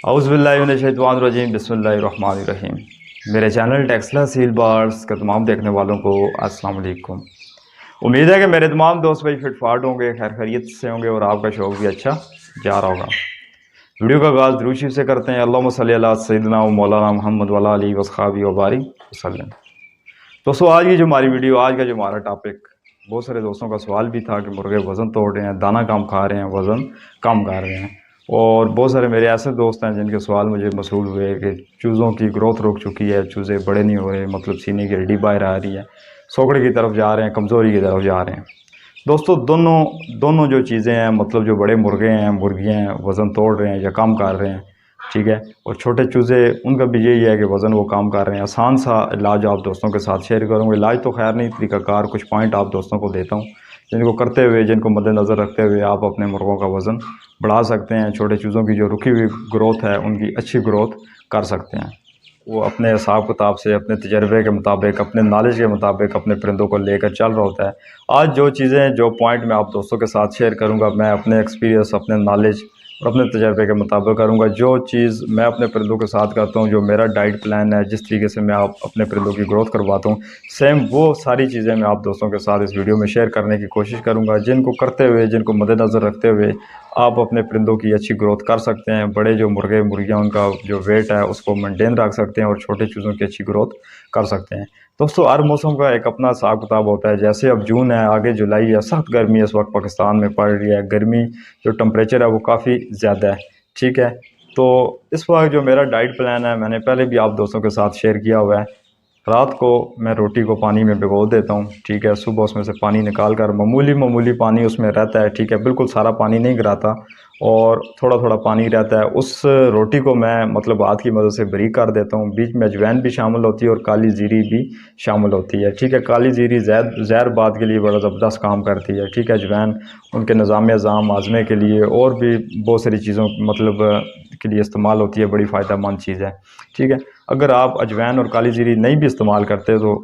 औज़ुबिल्लाहिमिनश्शैतानिर्रजीम बिस्मिल्लाहिर्रहमानिर्रहीम। मेरे channel Taxila seal bars के तमाम देखने वालों को अस्सलाम वालेकुम। उम्मीद है कि मेरे तमाम दोस्त भाई फिटफाट होंगे, खैर खैरियत से होंगे और आपका शौक़ भी अच्छा जा रहा होगा। वीडियो का आगाज़ दुरूद शरीफ से करते हैं। अल्लाहुम्मा सल्ली अला सय्यिदिना व मौलाना मुहम्मद व अला आलिहि व अस्हाबिहि व बारिक वसल्लम। दोस्तों, आज की जो हमारी वीडियो, आज का जो हमारा टॉपिक, बहुत सारे दोस्तों का सवाल भी था कि मुर्गे वज़न तोड़ रहे हैं, दाना कम खा रहे हैं, वज़न कम कर रहे हैं। और बहुत सारे मेरे ऐसे दोस्त हैं जिनके सवाल मुझे मसूल हुए कि चूज़ों की ग्रोथ रुक चुकी है, चूज़े बड़े नहीं हो रहे, मतलब सीने की हड्डी बाहर आ रही है, सोकड़े की तरफ जा रहे हैं, कमज़ोरी की तरफ जा रहे हैं। दोस्तों, दोनों दोनों जो चीज़ें हैं, मतलब जो बड़े मुर्गे हैं, मुर्गियाँ हैं, वज़न तोड़ रहे हैं या कम कर रहे हैं, ठीक है। और छोटे चूज़े, उनका भी यही है कि वज़न वो कम कर रहे हैं। आसान सा इलाज आप दोस्तों के साथ शेयर करूँगा। इलाज तो खैर नहीं, तरीक़ाकार कुछ पॉइंट आप दोस्तों को देता हूँ, जिनको करते हुए, जिनको मद्देनज़र रखते हुए आप अपने मुर्गों का वज़न बढ़ा सकते हैं। छोटे चूज़ों की जो रुकी हुई ग्रोथ है, उनकी अच्छी ग्रोथ कर सकते हैं। वो अपने हिसाब किताब से, अपने तजर्बे के मुताबिक, अपने नॉलेज के मुताबिक अपने परिंदों को लेकर चल रहा होता है। आज जो चीज़ें, जो पॉइंट मैं आप दोस्तों के साथ शेयर करूँगा, मैं अपने एक्सपीरियंस, अपने नॉलेज और अपने तजर्बे के मुताबिक करूँगा। जो चीज़ मैं अपने परिंदों के साथ करता हूँ, जो मेरा डाइट प्लान है, जिस तरीके से मैं अपने परिंदों की ग्रोथ करवाता हूँ, सेम वो सारी चीज़ें मैं आप दोस्तों के साथ इस वीडियो में शेयर करने की कोशिश करूँगा, जिनको करते हुए, जिनको मद्देनज़र रखते हुए आप अपने परिंदों की अच्छी ग्रोथ कर सकते हैं। बड़े जो मुर्गे मुर्गियाँ, उनका जो वेट है उसको मेंटेन रख सकते हैं और छोटे चूज़ों की अच्छी ग्रोथ कर सकते हैं। दोस्तों, हर मौसम का एक अपना हिसाब किताब होता है। जैसे अब जून है, आगे जुलाई है, सख्त गर्मी इस वक्त पाकिस्तान में पड़ रही है। गर्मी जो टेम्परेचर है वो काफ़ी ज़्यादा है, ठीक है। तो इस वक्त जो मेरा डाइट प्लान है, मैंने पहले भी आप दोस्तों के साथ शेयर किया हुआ है। रात को मैं रोटी को पानी में भिगो देता हूँ, ठीक है। सुबह उसमें से पानी निकाल कर, मामूली पानी उसमें रहता है, ठीक है, बिल्कुल सारा पानी नहीं गिराता और थोड़ा थोड़ा पानी रहता है। उस रोटी को मैं मतलब हाथ की मदद से बारीक कर देता हूँ। बीच में अजवाइन भी शामिल होती है और काली जीरी भी शामिल होती है, ठीक है। काली जीरी ज़हरबाद के लिए बड़ा ज़बरदस्त काम करती है, ठीक है। अजवाइन उनके निज़ाम हज़ाम आज़मे के लिए और भी बहुत सारी चीज़ों मतलब के लिए इस्तेमाल होती है, बड़ी फ़ायदेमंद चीज़ है, ठीक है। अगर आप अजवाइन और काली जीरी नहीं भी इस्तेमाल करते तो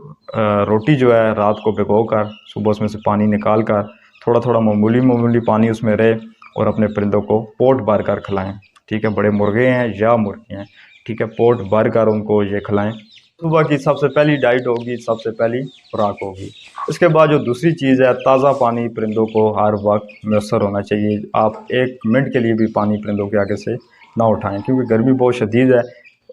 रोटी जो है रात को भिगो कर, सुबह उसमें से पानी निकाल कर, थोड़ा थोड़ा मामूली पानी उसमें रहे और अपने परिंदों को पोट भर कर खिलाएँ, ठीक है। बड़े मुर्गे हैं या मुर्गियाँ हैं, ठीक है, पोट भर कर उनको ये खिलाएँ। सुबह की सबसे पहली डाइट होगी, सबसे पहली खुराक होगी। इसके बाद जो दूसरी चीज़ है, ताज़ा पानी परिंदों को हर वक्त मैसर होना चाहिए। आप 1 मिनट के लिए भी पानी परिंदों के आगे से ना उठाएँ, क्योंकि गर्मी बहुत शदीद है।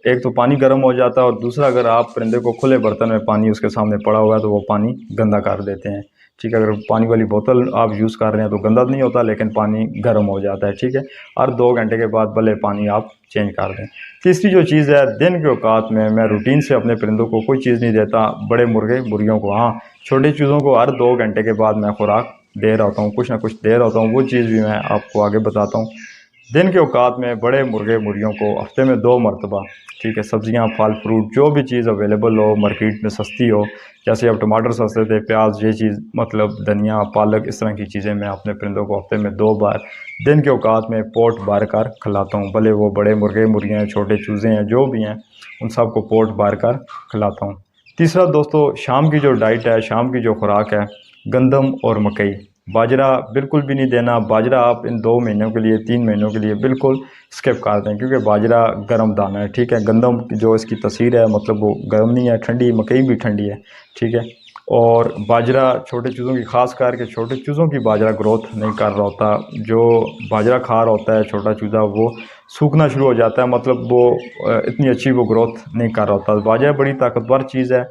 एक तो पानी गर्म हो जाता है और दूसरा, अगर आप परिंदे को खुले बर्तन में पानी उसके सामने पड़ा हुआ है तो वो पानी गंदा कर देते हैं, ठीक है। अगर पानी वाली बोतल आप यूज़ कर रहे हैं तो गंदा नहीं होता, लेकिन पानी गर्म हो जाता है, ठीक है। हर 2 घंटे के बाद भले पानी आप चेंज कर दें। तीसरी जो चीज़ है, दिन के औकात में मैं रूटीन से अपने परिंदों को कोई चीज़ नहीं देता, बड़े मुर्गे मुर्गियों को। हाँ, छोटे चूज़ों को हर 2 घंटे के बाद मैं खुराक दे रहा होता हूँ, कुछ ना कुछ दे रहा होता हूँ। वो चीज़ भी मैं आपको आगे बताता हूँ। दिन के औकात में बड़े मुर्गे मुर्गियों को हफ्ते में 2 मरतबा, ठीक है, सब्जियां, फल फ्रूट, जो भी चीज़ अवेलेबल हो, मार्केट में सस्ती हो, जैसे अब टमाटर सस्ते थे, प्याज, ये चीज़ मतलब धनिया, पालक, इस तरह की चीज़ें मैं अपने परिंदों को हफ्ते में 2 बार दिन के औकात में पोट भर कर खिलाता हूँ। भले वो बड़े मुर्गे मुर्गियाँ हैं, छोटे चूज़े हैं, जो भी हैं, उन सबको पोट भर कर खिलाता हूँ। तीसरा दोस्तों, शाम की जो डाइट है, शाम की जो खुराक है, गंदम और मकई। बाजरा बिल्कुल भी नहीं देना। बाजरा आप इन 2 महीनों के लिए, 3 महीनों के लिए बिल्कुल स्किप कर दें, क्योंकि बाजरा गर्म दाना है, ठीक है। गंदम की जो इसकी तासीर है, मतलब वो गर्म नहीं है, ठंडी। मकई भी ठंडी है, ठीक है। और बाजरा छोटे चूज़ों की, ख़ास करके छोटे चूज़ों की बाजरा ग्रोथ नहीं कर रहा होता। जो बाजरा खा रहा होता है छोटा चूज़ा, वो सूखना शुरू हो जाता है, मतलब वो इतनी अच्छी वो ग्रोथ नहीं कर रहा होता। बाजरा बड़ी ताकतवर चीज़ है,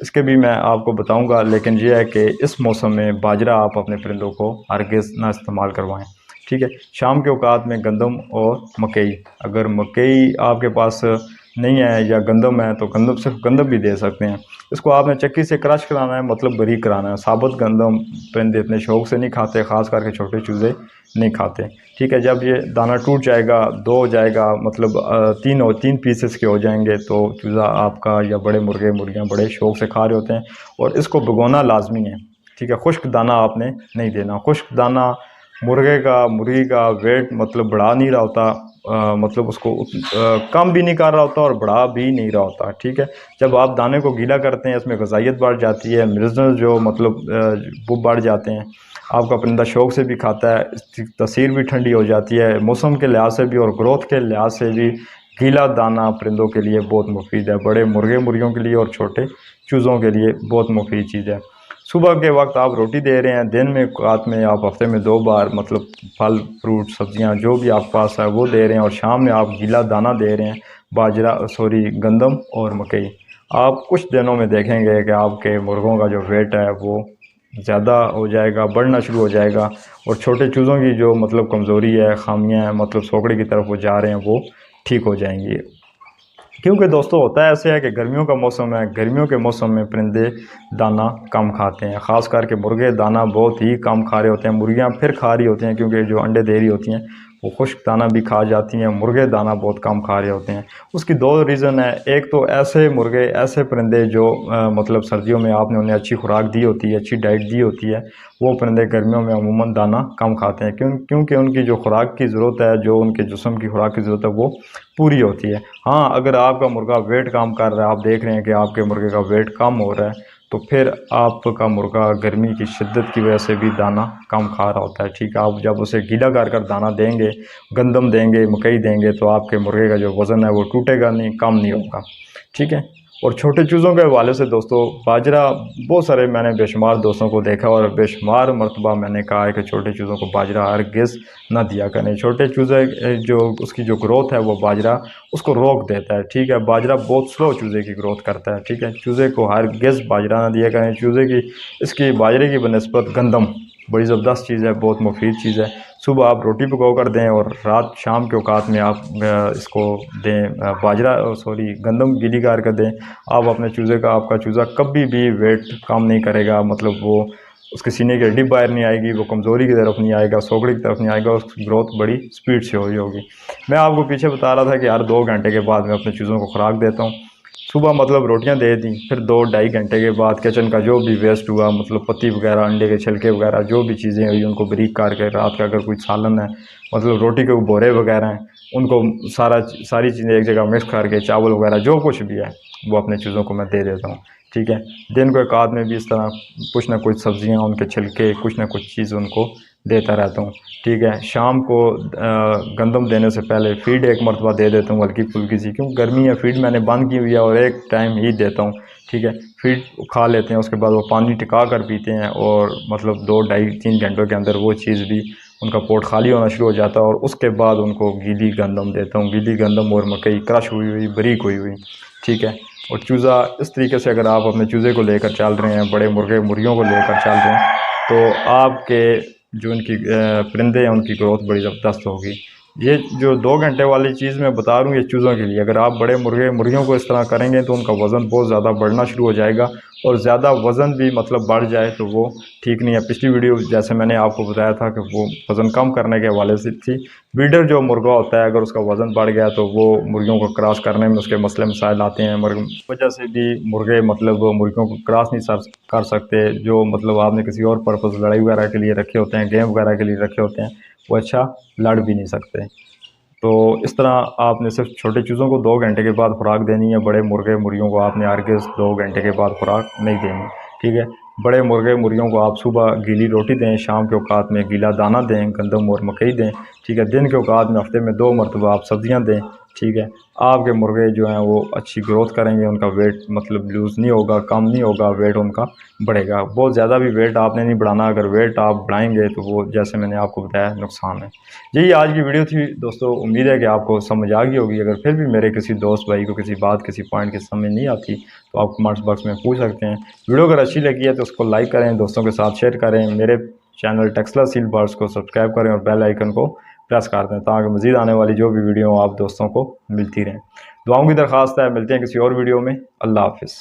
इसके भी मैं आपको बताऊंगा, लेकिन यह है कि इस मौसम में बाजरा आप अपने परिंदों को हरगिज़ ना इस्तेमाल करवाएं, ठीक है। शाम के औकात में गंदम और मकई। अगर मकई आपके पास नहीं है या गंदम है तो गंदम, सिर्फ गंदम भी दे सकते हैं। इसको आपने चक्की से क्रश कराना है, मतलब बारीक कराना है। साबुत गंदम परिंदे इतने शौक से नहीं खाते, ख़ास करके छोटे चूज़े नहीं खाते, ठीक है। जब ये दाना टूट जाएगा, 2 हो जाएगा, मतलब 3 पीसेस के हो जाएंगे, तो चूज़ा आपका या बड़े मुर्गे मुर्गियाँ बड़े शौक से खा रहे होते हैं। और इसको भिगोना लाजमी है, ठीक है। खुश्क दाना आपने नहीं देना। खुश्क दाना मुर्गे का, मुर्गी का वेट मतलब बढ़ा नहीं रहा होता, मतलब उसको कम भी नहीं कर रहा होता और बढ़ा भी नहीं रहा होता। ठीक है, जब आप दाने को गीला करते हैं इसमें ग़िज़ाइयत बढ़ जाती है, मिनरल्स जो मतलब वो बढ़ जाते हैं, आपका परिंदा शौक़ से भी खाता है, इसकी तासीर भी ठंडी हो जाती है, मौसम के लिहाज से भी और ग्रोथ के लिहाज से भी गीला दाना परिंदों के लिए बहुत मुफीद है, बड़े मुर्गे मुर्गियों के लिए और छोटे चूज़ों के लिए बहुत मुफीद चीज़ है। सुबह के वक्त आप रोटी दे रहे हैं, दिन में रात में आप हफ्ते में 2 बार मतलब फल फ्रूट सब्जियां जो भी आपके पास है वो दे रहे हैं, और शाम में आप गीला दाना दे रहे हैं, बाजरा गंदम और मकई। आप कुछ दिनों में देखेंगे कि आपके मुर्गों का जो वेट है वो ज़्यादा हो जाएगा, बढ़ना शुरू हो जाएगा, और छोटे चूज़ों की जो मतलब कमज़ोरी है, ख़ामियाँ हैं, मतलब सोकड़े की तरफ वो जा रहे हैं, वो ठीक हो जाएंगी। क्योंकि दोस्तों होता है ऐसे है कि गर्मियों का मौसम है, गर्मियों के मौसम में परिंदे दाना कम खाते हैं, ख़ास करके मुर्गे दाना बहुत ही कम खा रहे होते हैं। मुर्गियां फिर खा रही होती हैं क्योंकि जो अंडे दे रही होती हैं वो खुश्क दाना भी खा जाती हैं, मुर्गे दाना बहुत कम खा रहे होते हैं। उसकी 2 रीज़न है, एक तो ऐसे मुर्गे ऐसे परिंदे जो मतलब सर्दियों में आपने उन्हें अच्छी खुराक दी होती है, अच्छी डाइट दी होती है, वो परिंदे गर्मियों में अमूमन दाना कम खाते हैं, क्योंकि उनकी जो खुराक की ज़रूरत है, जो उनके जिस्म की खुराक की ज़रूरत है वो पूरी होती है। हाँ, अगर आपका मुर्गा वेट कम कर रहा है, आप देख रहे हैं कि आपके मुर्गे का वेट कम हो रहा है, तो फिर आपका मुर्गा गर्मी की शिद्दत की वजह से भी दाना कम खा रहा होता है। ठीक है, आप जब उसे गीला कर दाना देंगे, गंदम देंगे, मकई देंगे, तो आपके मुर्गे का जो वज़न है वो टूटेगा नहीं, कम नहीं होगा। ठीक है, और छोटे चूज़ों के हवाले से दोस्तों, बाजरा बहुत सारे मैंने बेशुमार दोस्तों को देखा और बेशुमार मरतबा मैंने कहा है कि छोटे चूज़ों को बाजरा हरगिज़ ना दिया करें। छोटे चूज़े जो उसकी जो ग्रोथ है वो बाजरा उसको रोक देता है। ठीक है, बाजरा बहुत स्लो चूज़े की ग्रोथ करता है। ठीक है, चूज़े को हरगिज़ बाजरा ना दिया करें। चूज़े की इसकी बाजरे की बनस्बत गंदम बड़ी ज़बरदस्त चीज़ है, बहुत मुफीद चीज़ है। सुबह आप रोटी पकाओ कर दें और रात शाम के औकात में आप इसको दें, बाजरा गंदम गीली कर दें। आप अपने चूज़े का आपका चूज़ा कभी भी वेट कम नहीं करेगा, मतलब वो उसके सीने की हड्डी बाहर नहीं आएगी, वो कमज़ोरी की तरफ नहीं आएगा, सोकड़ी की तरफ नहीं आएगा, उसकी ग्रोथ बड़ी स्पीड से हो रही होगी। मैं आपको पीछे बता रहा था कि हर 2 घंटे के बाद मैं अपने चूज़ों को खुराक देता हूँ। सुबह मतलब रोटियां दे दी, फिर 2 ढाई घंटे के बाद किचन का जो भी वेस्ट हुआ, मतलब पत्ती वगैरह, अंडे के छिलके वगैरह, जो भी चीज़ें हुई उनको बारीक करके, रात का अगर कोई सालन है, मतलब रोटी के बोरे वगैरह हैं, उनको सारी चीज़ें एक जगह मिक्स करके, चावल वगैरह जो कुछ भी है वो अपने चीज़ों को मैं दे देता हूँ। ठीक है, दिन को एक आध में भी इस तरह कुछ ना कुछ सब्जियाँ, उनके छिलके, कुछ ना कुछ चीज़ उनको देता रहता हूँ। ठीक है, शाम को गंदम देने से पहले फ़ीड एक मरतबा दे देता हूँ हल्की फुल्की सी, क्योंकि गर्मी है, फ़ीड मैंने बंद की हुई है और एक टाइम ही देता हूँ। ठीक है, फ़ीड खा लेते हैं, उसके बाद वो पानी टिका कर पीते हैं, और मतलब 2 ढाई 3 घंटों के अंदर वो चीज़ भी उनका पोट खाली होना शुरू हो जाता है, और उसके बाद उनको गीली गंदम देता हूँ, गीली गंदम और मकई क्रश हुई हुई, बारीक हुई हुई। ठीक है, और चूज़ा इस तरीके से अगर आप अपने चूज़े को लेकर चल रहे हैं, बड़े मुर्गे मुर्गियों को लेकर चल रहे हैं, तो आपके जो उनकी परिंदे हैं उनकी ग्रोथ बड़ी ज़बरदस्त होगी। ये जो 2 घंटे वाली चीज़ मैं बता रहा हूँ ये चूज़ों के लिए, अगर आप बड़े मुर्गे मुर्गियों को इस तरह करेंगे तो उनका वज़न बहुत ज़्यादा बढ़ना शुरू हो जाएगा, और ज़्यादा वज़न भी मतलब बढ़ जाए तो वो ठीक नहीं है। पिछली वीडियो जैसे मैंने आपको बताया था कि वो वज़न कम करने के हवाले से थी। ब्रीडर जो मुर्गा होता है, अगर उसका वज़न बढ़ गया तो वो मुर्गियों को क्रॉस करने में उसके मसले मसाइल आते हैं। वजह से भी मुर्गे मतलब मुर्गियों को क्रॉस नहीं कर सकते, जो मतलब आपने किसी और पर्पज़ लड़ाई वगैरह के लिए रखे होते हैं, गेम वगैरह के लिए रखे होते हैं, वो अच्छा लड़ भी नहीं सकते। तो इस तरह आपने सिर्फ छोटे चूज़ों को 2 घंटे के बाद खुराक देनी है, बड़े मुर्गे मुर्गियों को आपने हरगिज़ 2 घंटे के बाद खुराक नहीं देनी। ठीक है, बड़े मुर्गे मुर्गियों को आप सुबह गीली रोटी दें, शाम के औकात में गीला दाना दें, गंदम और मकई दें। ठीक है, दिन के औकात में हफ्ते में 2 मरतबा आप सब्जियां दें। ठीक है, आपके मुर्गे जो हैं वो अच्छी ग्रोथ करेंगे, उनका वेट मतलब लूज़ नहीं होगा, कम नहीं होगा, वेट उनका बढ़ेगा। बहुत ज़्यादा भी वेट आपने नहीं बढ़ाना, अगर वेट आप बढ़ाएंगे तो वो जैसे मैंने आपको बताया नुकसान है। यही आज की वीडियो थी दोस्तों, उम्मीद है कि आपको समझ आ गई होगी। अगर फिर भी मेरे किसी दोस्त भाई को किसी बात किसी पॉइंट की समझ नहीं आती तो आप कमेंट्स बॉक्स में पूछ सकते हैं। वीडियो अगर अच्छी लगी है तो उसको लाइक करें, दोस्तों के साथ शेयर करें, मेरे चैनल टेक्सला सील बर्ड्स को सब्सक्राइब करें और बेल आइकन को प्रेस कर दें ताकि मज़ीद आने वाली जो भी वीडियो आप दोस्तों को मिलती रहें। दुआओं की दरख्वास्त है, मिलते हैं किसी और वीडियो में। अल्लाह हाफ़िज़।